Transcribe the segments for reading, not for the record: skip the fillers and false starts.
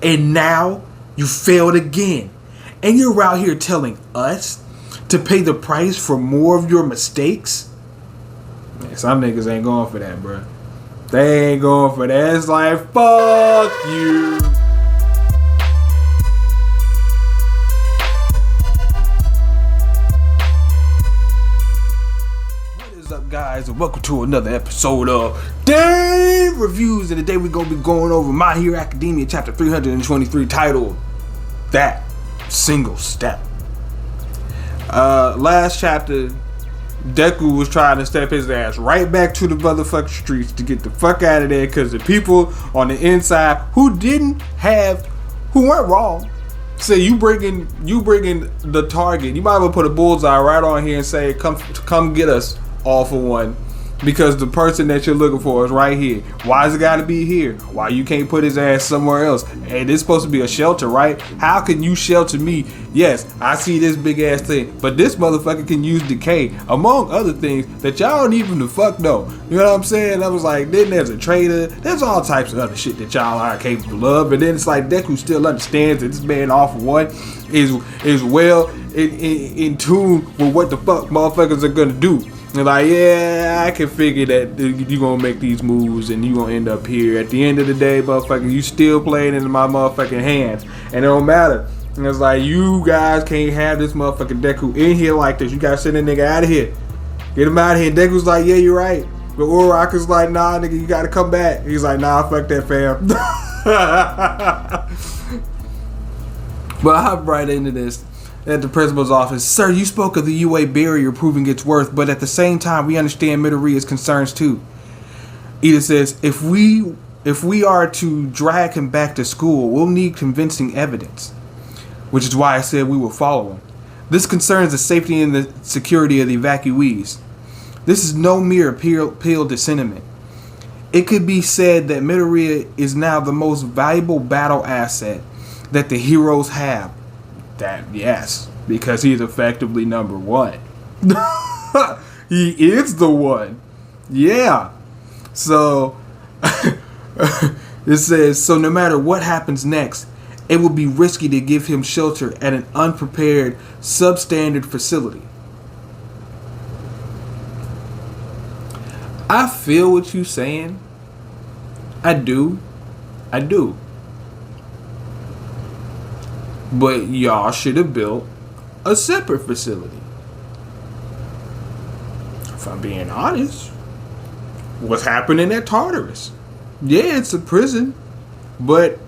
And now you failed again. And you're out here telling us to pay the price for more of your mistakes? Man, some niggas ain't going for that, bro. They ain't going for that. It's like, fuck you. What is up, guys, and welcome to another episode of Dave Reviews. And today we're going to be going over My Hero Academia chapter 323 titled That Single Step. Last chapter, Deku was trying to step his ass right back to the motherfucking streets to get the fuck out of there because the people on the inside who weren't wrong, say you bringing the target. You might as well put a bullseye right on here and say come get us all for one, because the person that you're looking for is right here. Why is it gotta be here? Why you can't put his ass somewhere else? Hey, this is supposed to be a shelter, right? How can you shelter me? Yes, I see this big ass thing, but this motherfucker can use decay, among other things that y'all don't even the fuck know. You know what I'm saying? I was like, then there's a traitor. There's all types of other shit that y'all are capable of, and then it's like Deku still understands that this man off of one is well in tune with what the fuck motherfuckers are gonna do. And like, yeah, I can figure that you gonna make these moves and you gonna end up here. At the end of the day, motherfucker, you still playing into my motherfucking hands. And it don't matter. And it's like, you guys can't have this motherfucking Deku in here like this. You gotta send that nigga out of here. Get him out of here. And Deku's like, yeah, you're right. But Uraraka is like, nah, nigga, you gotta come back. He's like, nah, fuck that, fam. But I hop right into this. At the principal's office, sir, you spoke of the UA barrier proving its worth, but at the same time, we understand Midoriya's concerns too. Ida says, if we are to drag him back to school, we'll need convincing evidence, which is why I said we will follow him. This concerns the safety and the security of the evacuees. This is no mere appeal to sentiment. It could be said that Midoriya is now the most valuable battle asset that the heroes have. That, yes, because he's effectively number one. He is the one. Yeah. So it says, so no matter what happens next, it will be risky to give him shelter at an unprepared, substandard facility. I feel what you're saying. I do. But y'all should have built a separate facility. If I'm being honest, what's happening at Tartarus? Yeah, it's a prison, but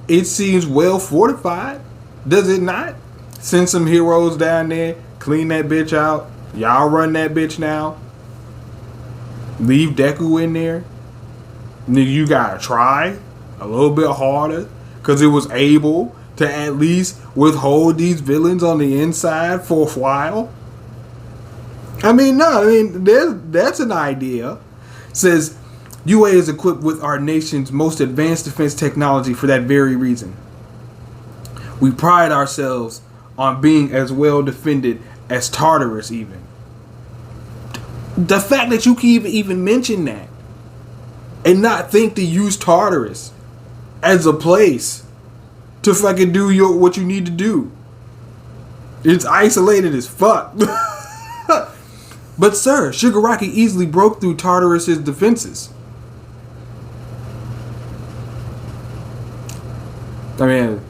it seems well fortified. Does it not? Send some heroes down there, clean that bitch out. Y'all run that bitch now. Leave Deku in there. Nigga, you gotta try a little bit harder, because it was able to at least withhold these villains on the inside for a while. That's an idea. It says, UA is equipped with our nation's most advanced defense technology for that very reason. We pride ourselves on being as well defended as Tartarus even. The fact that you can even mention that and not think to use Tartarus as a place to fucking do what you need to do. It's isolated as fuck. But sir, Shigaraki easily broke through Tartarus' defenses. I mean,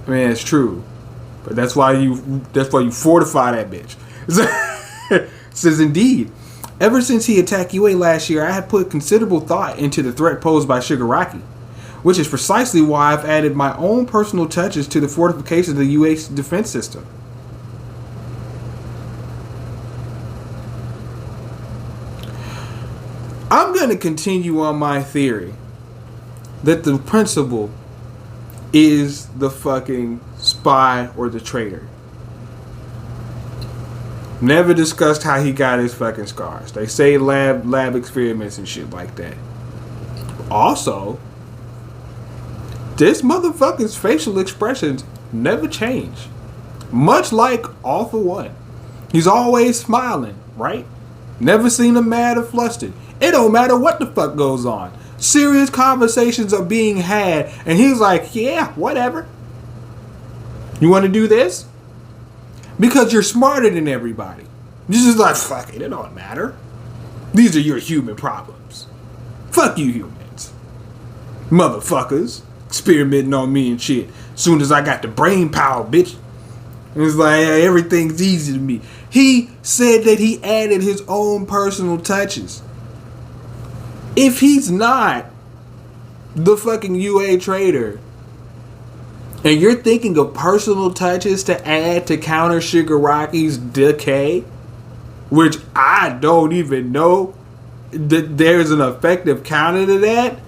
it's true. But that's why you fortify that bitch. It says, indeed, ever since he attacked UA last year, I had put considerable thought into the threat posed by Shigaraki, which is precisely why I've added my own personal touches to the fortification of the UA's defense system. I'm going to continue on my theory that the principal is the fucking spy or the traitor. Never discussed how he got his fucking scars. They say lab experiments and shit like that. Also, this motherfucker's facial expressions never change. Much like All For One. He's always smiling, right? Never seen him mad or flustered. It don't matter what the fuck goes on. Serious conversations are being had, and he's like, yeah, whatever. You want to do this? Because you're smarter than everybody. You're just like, fuck it don't matter. These are your human problems. Fuck you humans. Motherfuckers. Experimenting on me and shit. Soon as I got the brain power, bitch. It's like, hey, everything's easy to me. He said that he added his own personal touches. If he's not the fucking UA Traitor, and you're thinking of personal touches to add to counter Shigaraki's decay, which I don't even know that there's an effective counter to that,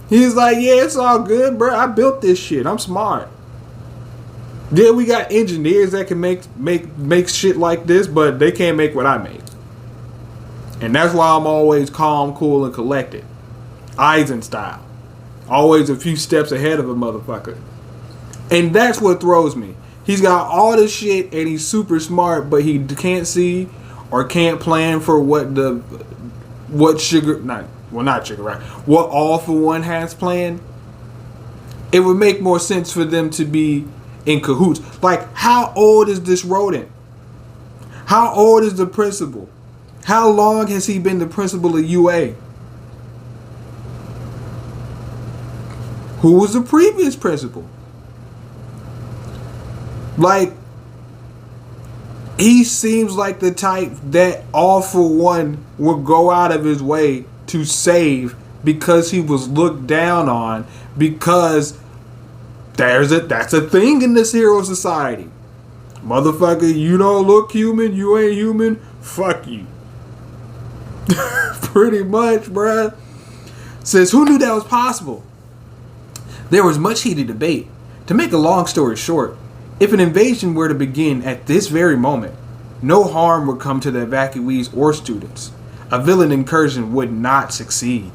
he's like, yeah, it's all good, bro. I built this shit. I'm smart. Yeah, we got engineers that can make shit like this, but they can't make what I make. And that's why I'm always calm, cool, and collected. Eisen style. Always a few steps ahead of a motherfucker. And that's what throws me. He's got all this shit and he's super smart, but he can't see or can't plan for what All For One has planned. It would make more sense for them to be in cahoots. Like, how old is this rodent? How old is the principal? How long has he been the principal of UA? Who was the previous principal? Like, he seems like the type that All For One would go out of his way to save because he was looked down on, because that's a thing in this hero society. Motherfucker, you don't look human, you ain't human, fuck you. Pretty much, bruh. Says, who knew that was possible? There was much heated debate. To make a long story short, if an invasion were to begin at this very moment, no harm would come to the evacuees or students. A villain incursion would not succeed.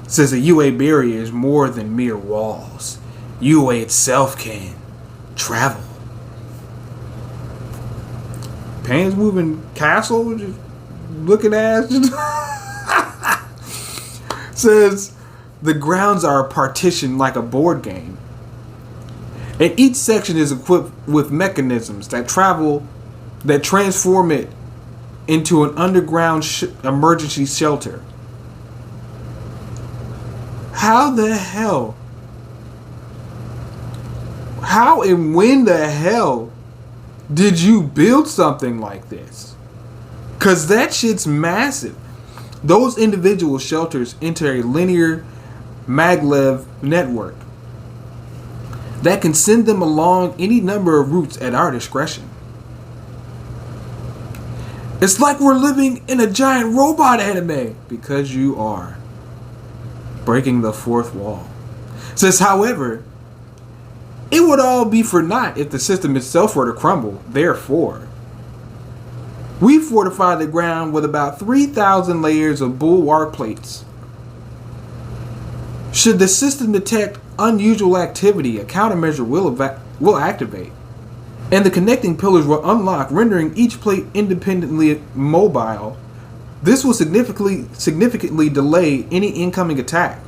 Says the UA barrier is more than mere walls. UA itself can travel. Pants moving castle, just looking ass. Says the grounds are partitioned like a board game, and each section is equipped with mechanisms that transform it into an underground emergency shelter. How and when the hell did you build something like this? Cause that shit's massive. Those individual shelters enter a linear maglev network that can send them along any number of routes at our discretion. It's like we're living in a giant robot anime, because you are. Breaking the fourth wall. Says, however, it would all be for naught if the system itself were to crumble. Therefore, we fortify the ground with about 3,000 layers of bulwark plates. Should the system detect unusual activity, a countermeasure will activate, and the connecting pillars will unlock, rendering each plate independently mobile. This will significantly delay any incoming attack,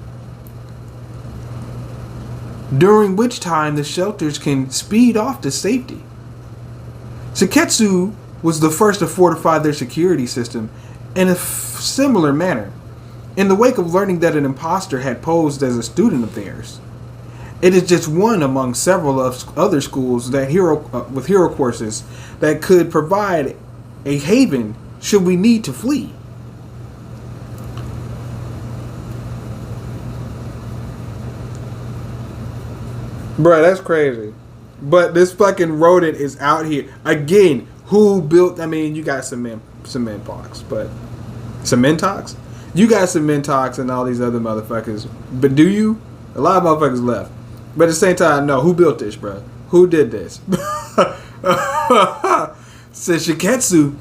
during which time the shelters can speed off to safety. Seketsu was the first to fortify their security system in a similar manner, in the wake of learning that an imposter had posed as a student of theirs. It is just one among several of other schools that with hero courses that could provide a haven should we need to flee. Bruh, that's crazy. But this fucking rodent is out here. Again, who built... I mean, you got Cementox, but... Cementox? You got Cementox and all these other motherfuckers. But do you? A lot of motherfuckers left. But at the same time, no. Who built this, bruh? Who did this? Says Shiketsu,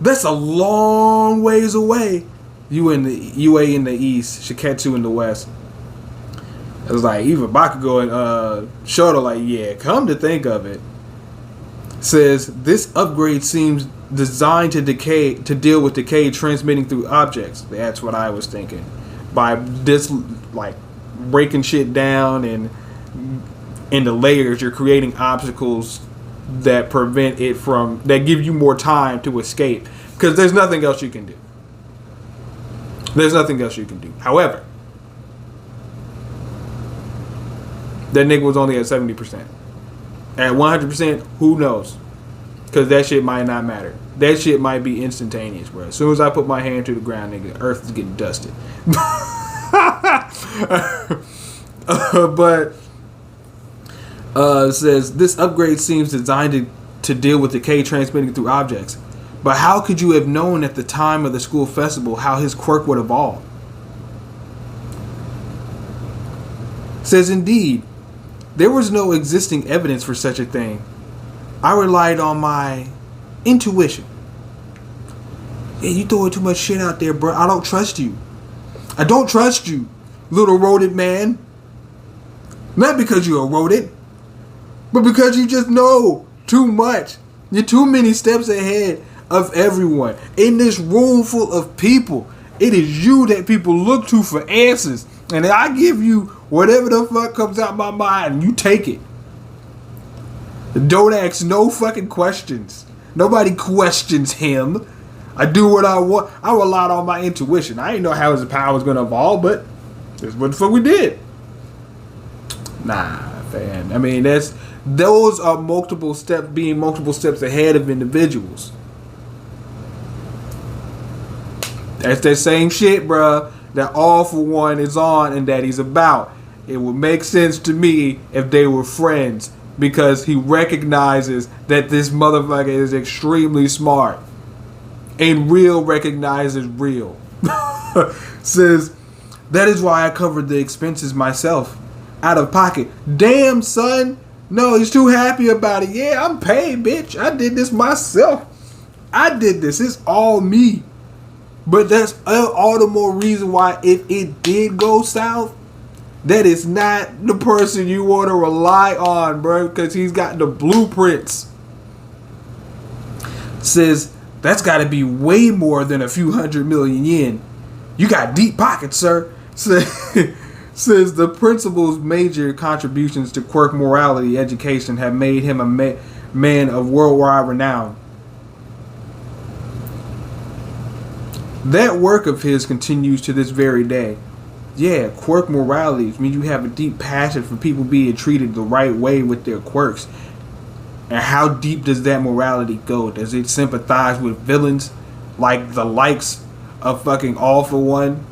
that's a long ways away. UA in the east, Shiketsu in the west. It was like even Bakugo and Shoto like, yeah, come to think of it. Says this upgrade seems designed to deal with decay transmitting through objects. That's what I was thinking. by this, like, breaking shit down and in the layers, you're creating obstacles that prevent it from, that give you more time to escape, because there's nothing else you can do. There's nothing else you can do. However, that nigga was only at 70%. At 100%, who knows? Because that shit might not matter. That shit might be instantaneous, bro. As soon as I put my hand to the ground, nigga, Earth is getting dusted. But it says, this upgrade seems designed to deal with decay transmitting through objects. But how could you have known at the time of the school festival how his quirk would evolve? It says, indeed, there was no existing evidence for such a thing. I relied on my intuition. Yeah, you throwing too much shit out there, bro. I don't trust you. I don't trust you, little rodent man. Not because you're a rodent, but because you just know too much. You're too many steps ahead of everyone. In this room full of people, it is you that people look to for answers. And I give you whatever the fuck comes out my mind, and you take it. Don't ask no fucking questions. Nobody questions him. I do what I want. I relied on my intuition. I didn't know how his power was going to evolve, but that's what the fuck we did. Nah, fam. I mean, those are multiple steps ahead of individuals. That's that same shit, bruh, that All For One is on and that he's about. It would make sense to me if they were friends, because he recognizes that this motherfucker is extremely smart. And real recognizes real. Says, that is why I covered the expenses myself. Out of pocket. Damn, son. No, he's too happy about it. Yeah, I'm paid, bitch. I did this myself. I did this. It's all me. But that's all the more reason why if it did go south, that is not the person you want to rely on, bro. Because he's got the blueprints. Says, that's got to be way more than a few 100 million yen. You got deep pockets, sir. Says the principal's major contributions to quirk morality education have made him a man of worldwide renown. That work of his continues to this very day. Yeah, quirk morality means you have a deep passion for people being treated the right way with their quirks. And how deep does that morality go? Does it sympathize with villains like the likes of fucking All For One?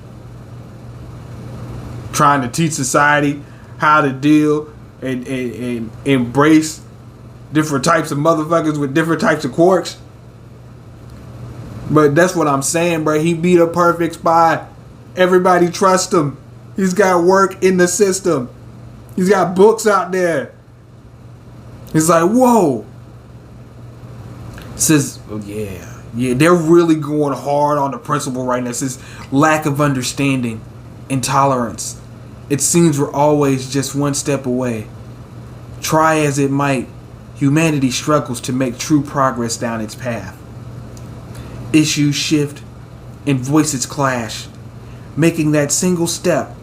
Trying to teach society how to deal and embrace different types of motherfuckers with different types of quirks. But that's what I'm saying, bro. He beat a perfect spot. Everybody trusts him. He's got work in the system. He's got books out there. He's like, whoa. Says, oh, yeah, they're really going hard on the principle right now. It says lack of understanding, intolerance. It seems we're always just one step away. Try as it might, humanity struggles to make true progress down its path. Issues shift and voices clash, making that single step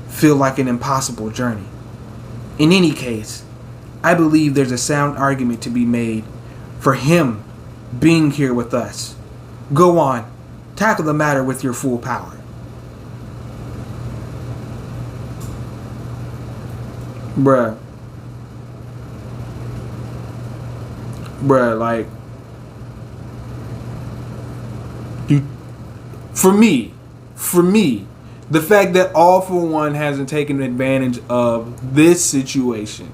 feel like an impossible journey. In any case, I believe there's a sound argument to be made for him being here with us. Go on, tackle the matter with your full power. Bruh, like, for me, the fact that All For One hasn't taken advantage of this situation,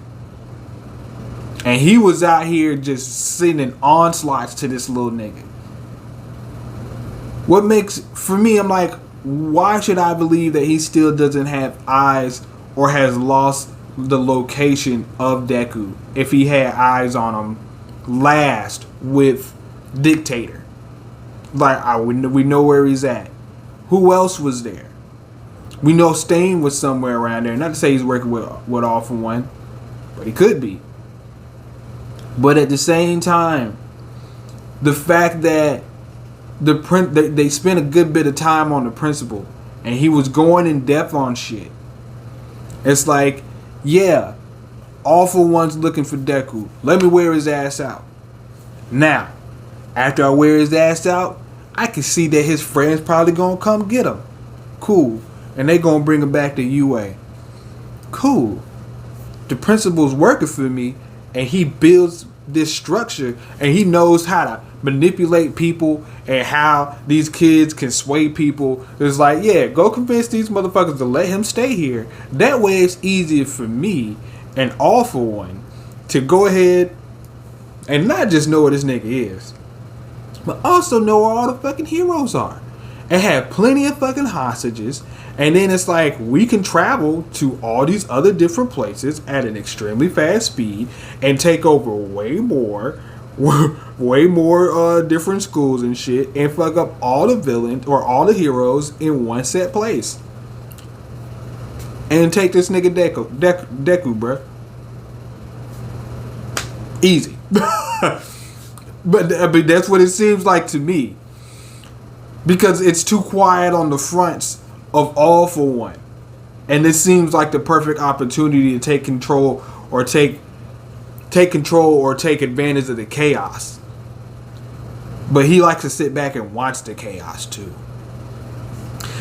and he was out here just sending onslaughts to this little nigga. What makes, for me, I'm like, why should I believe that he still doesn't have eyes or has lost the location of Deku if he had eyes on him last with Dictator? Like, we know where he's at. Who else was there? We know Stain was somewhere around there. Not to say he's working with All For One, but he could be. But at the same time, the fact that they spent a good bit of time on the principal and he was going in depth on shit. It's like, yeah, All For One's looking for Deku. Let me wear his ass out. Now, after I wear his ass out, I can see that his friends probably gonna come get him. Cool. And they gonna bring him back to UA. Cool. The principal's working for me, and he builds this structure, and he knows how to manipulate people and how these kids can sway people. It's like, yeah, go convince these motherfuckers to let him stay here. That way it's easier for me and All For One to go ahead and not just know what this nigga is, but also know where all the fucking heroes are. And have plenty of fucking hostages. And then it's like, we can travel to all these other different places at an extremely fast speed and take over way more different schools and shit, and fuck up all the villains or all the heroes in one set place. And take this nigga Deku, bruh. Easy. But that's what it seems like to me. Because it's too quiet on the fronts of All For One. And this seems like the perfect opportunity to take control or take advantage of the chaos. But he likes to sit back and watch the chaos too.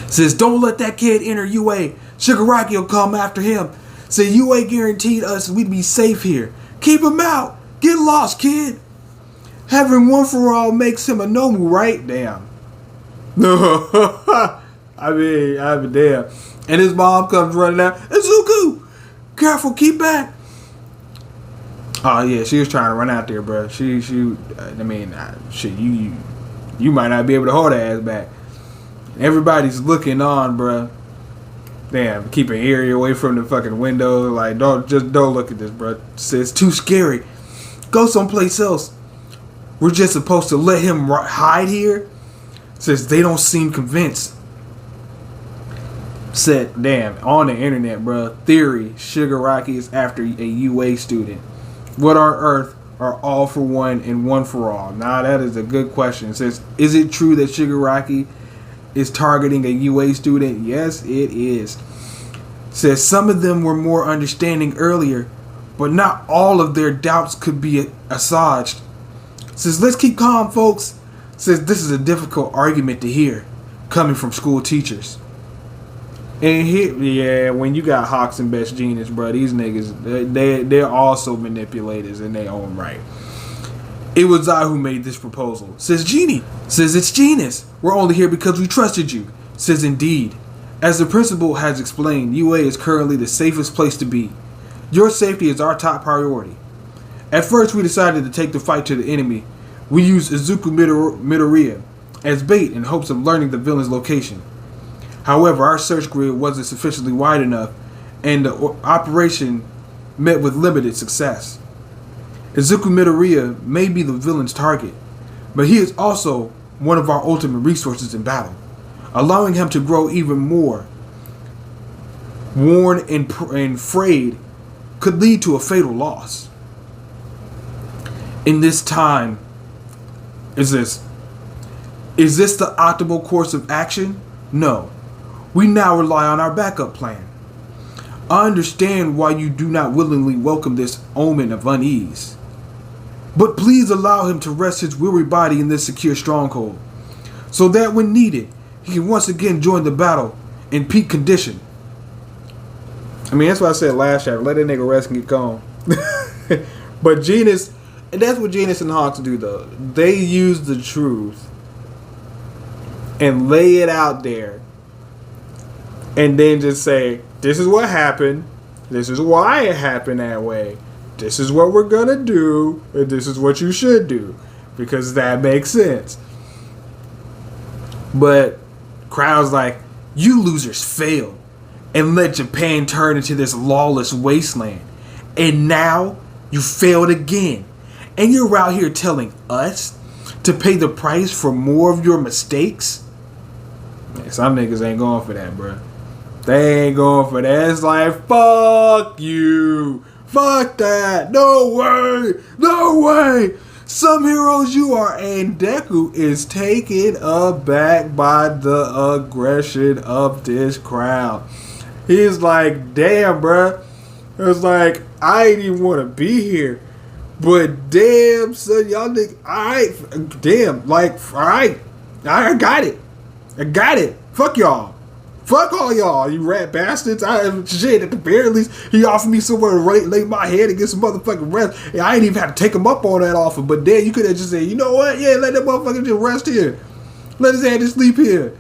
Says, don't let that kid enter UA. Shigaraki will come after him. Says, UA guaranteed us we'd be safe here. Keep him out. Get lost, kid. Having one for all makes him a Nomu, right? Damn. No. I mean, damn. And his mom comes running out. Izuku! Careful, keep back. Oh yeah, she was trying to run out there, bro. Shit, you might not be able to hold her ass back. Everybody's looking on, bro. Damn, keep an ear away from the fucking window. Like, don't look at this, bro. It's too scary. Go someplace else. We're just supposed to let him hide here? Says they don't seem convinced. Said, damn, on the internet, bro. Theory, Shigaraki is after a UA student. What on earth are All For One and One For All? Now that is a good question. It says, is it true that Shigaraki is targeting a UA student? Yes, it is. Says some of them were more understanding earlier, but not all of their doubts could be assuaged. Says, let's keep calm, folks. Says this is a difficult argument to hear coming from school teachers. And here, yeah, when you got Hawks and Best Genius, bro, these niggas, they're also manipulators in their own right. It was I who made this proposal. Says Genie. Says it's genius. We're only here because we trusted you. Says indeed. As the principal has explained, UA is currently the safest place to be. Your safety is our top priority. At first, we decided to take the fight to the enemy. We used Izuku Midoriya as bait in hopes of learning the villain's location. However, our search grid wasn't sufficiently wide enough, and the operation met with limited success. Izuku Midoriya may be the villain's target, but he is also one of our ultimate resources in battle. Allowing him to grow even more worn and frayed could lead to a fatal loss. In this time, is this the optimal course of action? No. We now rely on our backup plan. I understand why you do not willingly welcome this omen of unease. But please allow him to rest his weary body in this secure stronghold, so that when needed, he can once again join the battle in peak condition. I mean, that's what I said last chapter. Let that nigga rest and get calm. But Genus, and that's what Genus and Hawks do, though. They use the truth and lay it out there, and then just say, this is what happened, this is why it happened that way, this is what we're gonna do, and this is what you should do, because that makes sense. But crowds like, you losers failed and let Japan turn into this lawless wasteland, and now you failed again, and you're out here telling us to pay the price for more of your mistakes? Man, some niggas ain't going for that, bruh. They ain't going for that. It's like, fuck you. Fuck that. No way. No way. Some heroes you are. And Deku is taken aback by the aggression of this crowd. He's like, damn, bruh. It's like, I ain't even want to be here. But damn, son, y'all niggas, alright. Damn, like, alright. I got it. I got it. Fuck y'all. Fuck all y'all, you rat bastards. Shit, at the very least, he offered me somewhere to lay my head and get some motherfucking rest. And I ain't even had to take him up on that offer. But then you could have just said, you know what? Yeah, let that motherfucker just rest here. Let his ass just sleep here.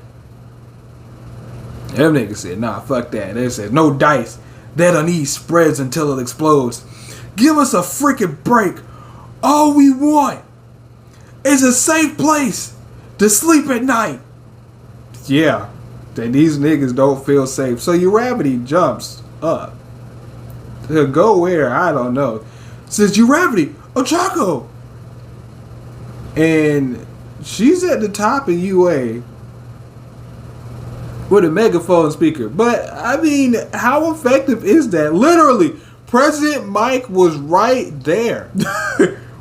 Them niggas said, nah, fuck that. They said, no dice. That unease spreads until it explodes. Give us a freaking break. All we want is a safe place to sleep at night. Yeah. Then these niggas don't feel safe. So Uravity jumps up. To go where? I don't know. Says Uravity, Ochako. And she's at the top of UA with a megaphone speaker. But, I mean, how effective is that? Literally, President Mike was right there.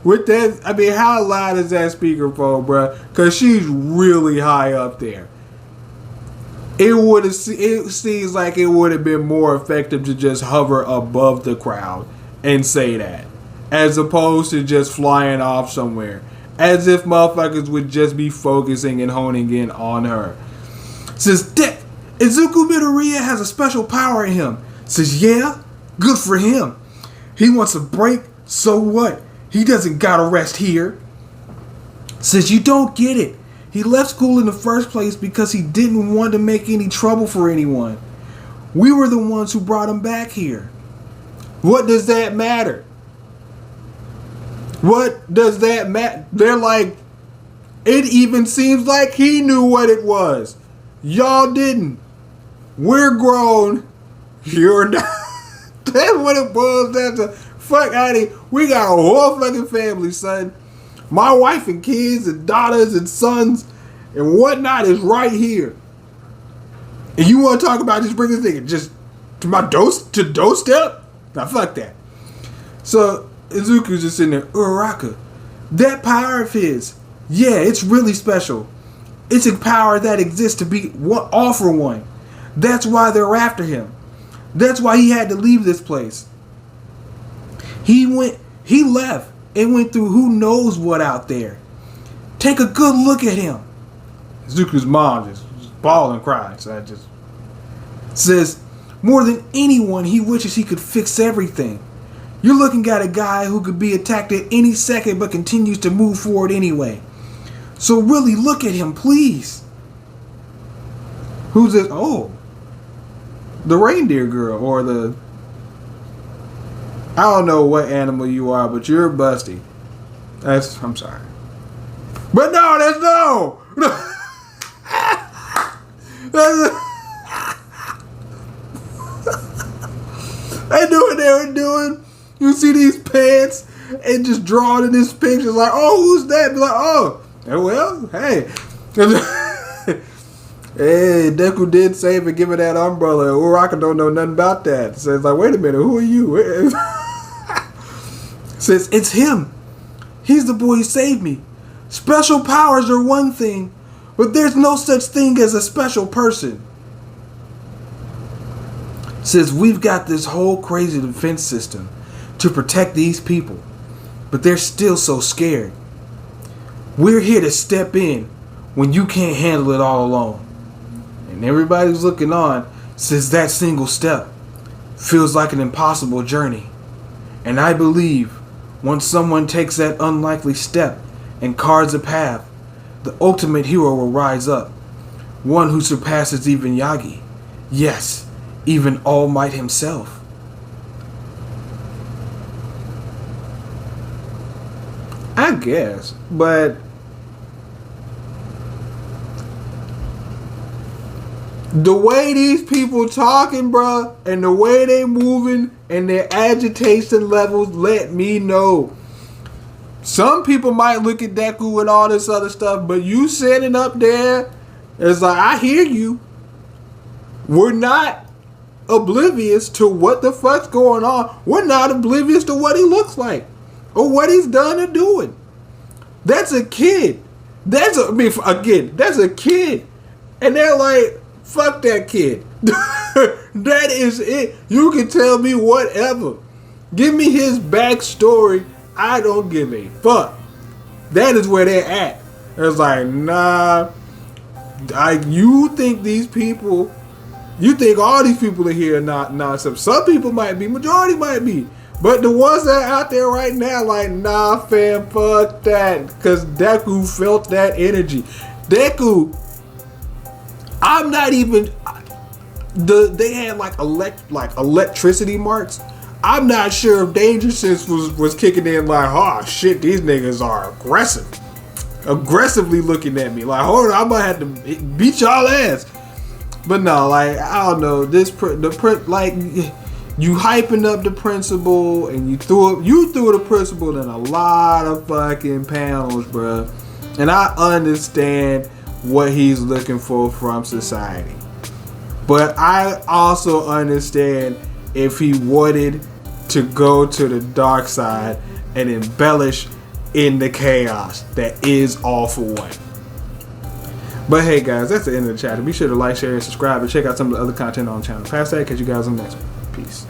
With that, I mean, how loud is that speakerphone, bruh? Because she's really high up there. It seems like it would have been more effective to just hover above the crowd and say that, as opposed to just flying off somewhere, as if motherfuckers would just be focusing and honing in on her. Says, Izuku Midoriya has a special power in him. Says, yeah, good for him. He wants a break, so what? He doesn't gotta rest here. Says, you don't get it. He left school in the first place because he didn't want to make any trouble for anyone. We were the ones who brought him back here. What does that matter? What does that matter? They're like, it even seems like he knew what it was. Y'all didn't. We're grown. You're not. That's what it boils down to. Fuck out of here. We got a whole fucking family, son. My wife and kids and daughters and sons and whatnot is right here. And you want to talk about just bring this nigga just to my doorstep? Now fuck that. So Izuku's just sitting there, Uraraka, that power of his, yeah, it's really special. It's a power that exists to be all for one. That's why they're after him. That's why he had to leave this place. He left and went through who knows what out there. Take a good look at him. Zuku's mom just bawling, crying. So I just says, more than anyone, he wishes he could fix everything. You're looking at a guy who could be attacked at any second but continues to move forward anyway. So really look at him, please. Who's this? Oh, the reindeer girl or the... I don't know what animal you are, but you're busty. I'm sorry. But no, that's no! They knew what they were doing. You see these pants and just drawing in this picture like, oh, who's that? Be like, oh, well, hey. Hey, Deku did save and give her that umbrella. Uraraka don't know nothing about that. So it's like, wait a minute, who are you? Says, it's him. He's the boy who saved me. Special powers are one thing, but there's no such thing as a special person. Says, we've got this whole crazy defense system to protect these people, but they're still so scared. We're here to step in when you can't handle it all alone. And everybody's looking on. Says that single step feels like an impossible journey. And I believe once someone takes that unlikely step and carves a path, the ultimate hero will rise up. One who surpasses even Yagi. Yes, even All Might himself. I guess, but the way these people talking, bruh, and the way they moving and their agitation levels let me know. Some people might look at Deku and all this other stuff, but you sitting up there, it's like, I hear you. We're not oblivious to what the fuck's going on. We're not oblivious to what he looks like or what he's done or doing. That's a kid. That's a kid. And they're like, fuck that kid. That is it. You can tell me whatever. Give me his backstory. I don't give a fuck. That is where they're at. It's like, nah. You think all these people are here not nonsense. Some people might be, majority might be. But the ones that are out there right now, like, nah, fam, fuck that. Because Deku felt that energy. Deku, I'm not even, they had like electricity marks. I'm not sure if Danger Sense was kicking in like, oh shit, these niggas are aggressive. Aggressively looking at me. Like, hold on, I might have to beat y'all ass. But no, like, I don't know. Like, you hyping up the principal, and you threw the principal in a lot of fucking panels, bruh. And I understand what he's looking for from society, but I also understand if he wanted to go to the dark side and embellish in the chaos that is All For One. But hey guys, that's the end of the chapter. Be sure to like, share, and subscribe, and check out some of the other content on the channel. Past that, catch you guys on the next one. Peace.